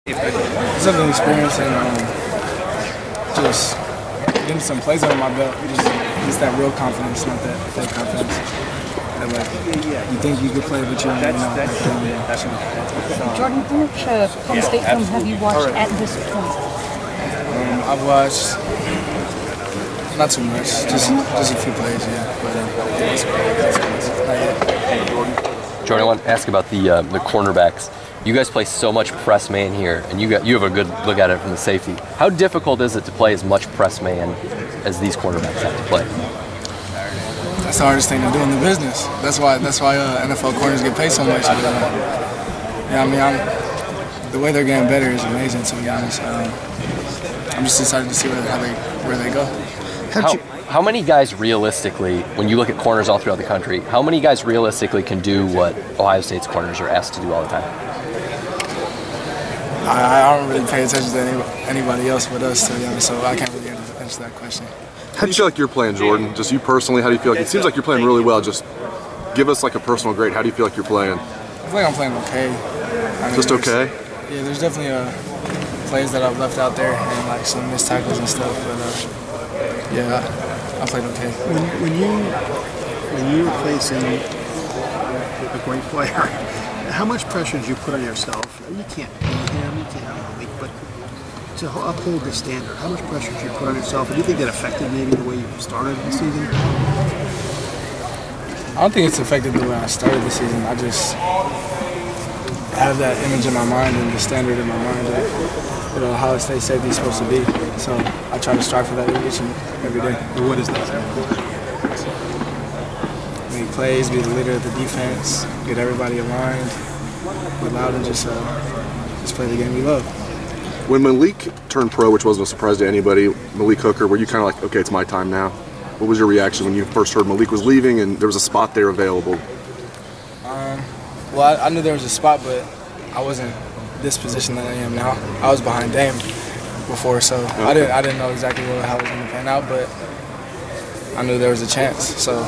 It's a good experience and just getting some plays under my belt. Just that real confidence, not that fake confidence. That you think you could play, but you don't really know. Jordan, how much Penn State film have you watched at this point? I've watched not too much, just a few plays, yeah. But Jordan, I want to ask about the cornerbacks. You guys play so much press man here, and you have a good look at it from the safety. How difficult is it to play as much press man as these cornerbacks have to play? That's the hardest thing to do in the business. That's why NFL corners get paid so much. But, yeah, I mean, the way they're getting better is amazing, to be honest. I'm just excited to see where they go. How many guys realistically, when you look at corners all throughout the country, how many guys realistically can do what Ohio State's corners are asked to do all the time? I don't really pay attention to anybody else but us, to be honest, so I can't really answer that question. How do you feel like you're playing, Jordan? Just you personally, how do you feel like? It seems like you're playing really well. Just give us like a personal grade. How do you feel like you're playing? I feel like I'm playing okay. I mean, just okay? Yeah, there's definitely plays that I've left out there and like some missed tackles and stuff, but yeah, I played okay. When you were facing a great player, how much pressure did you put on yourself? You can't beat him, you can't have a leak, but to uphold the standard, how much pressure did you put on yourself? And do you think that affected maybe the way you started the season? I don't think it's affected the way I started the season. I just have that image in my mind and the standard in my mind that Ohio State safety is supposed to be. So I try to strive for that each and every day. What is that? Make plays, be the leader of the defense, get everybody aligned, be loud, and just play the game we love. When Malik turned pro, which wasn't a surprise to anybody, Malik Hooker, were you kind of like, okay, it's my time now? What was your reaction when you first heard Malik was leaving and there was a spot there available? Well, I knew there was a spot, but I wasn't this position that I am now. I was behind Dame before, so okay. I didn't know exactly how it was going to pan out, but I knew there was a chance, so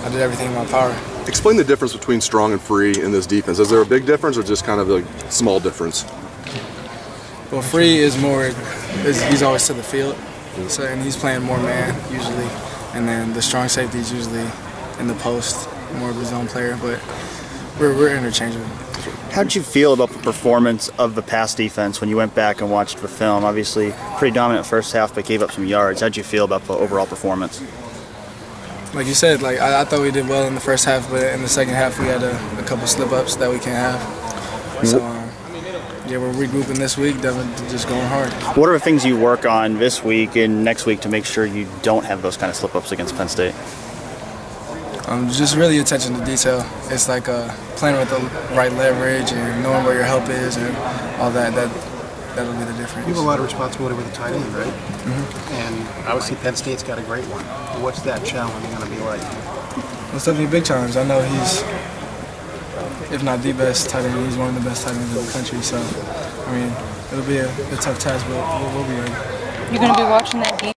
I did everything in my power. Explain the difference between strong and free in this defense. Is there a big difference or just kind of a small difference? Well, free is more, he's always to the field, so, and he's playing more man usually, and then the strong safety is usually in the post, more of his own player, but we're interchangeable. How did you feel about the performance of the pass defense when you went back and watched the film? Obviously, pretty dominant first half, but gave up some yards. How did you feel about the overall performance? Like you said, I thought we did well in the first half, but in the second half we had a couple slip-ups that we can't have. So, yeah, we're regrouping this week, definitely just going hard. What are the things you work on this week and next week to make sure you don't have those kind of slip-ups against Penn State? Just really attention to detail. It's like playing with the right leverage and knowing where your help is and all that. That'll be the difference. You have a lot of responsibility with the tight end, right? Mm-hmm. And obviously Penn State's got a great one. What's that challenge going to be like? It's definitely a big challenge. I know he's, if not the best tight end, he's one of the best tight ends in the country. So, I mean, it'll be a tough task, but we'll be ready. You're going to be watching that game?